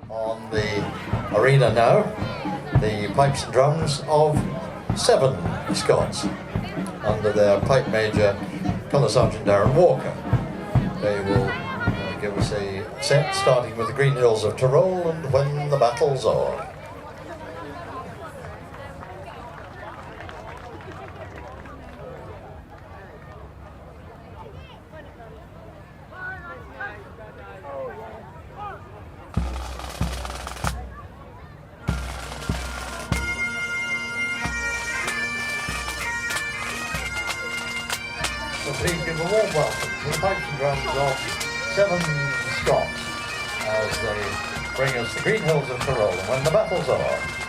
On the arena now, the pipes and drums of 7 Scots under their pipe major, Colour Sergeant Darren Walker. They will give us a set starting with the Green Hills of Tyrol and When the Battle's O'er. So please give a warm welcome to the pipes and drums of 7 Scots as they bring us the Green Hills of Tyrol and When the Battle's O'er.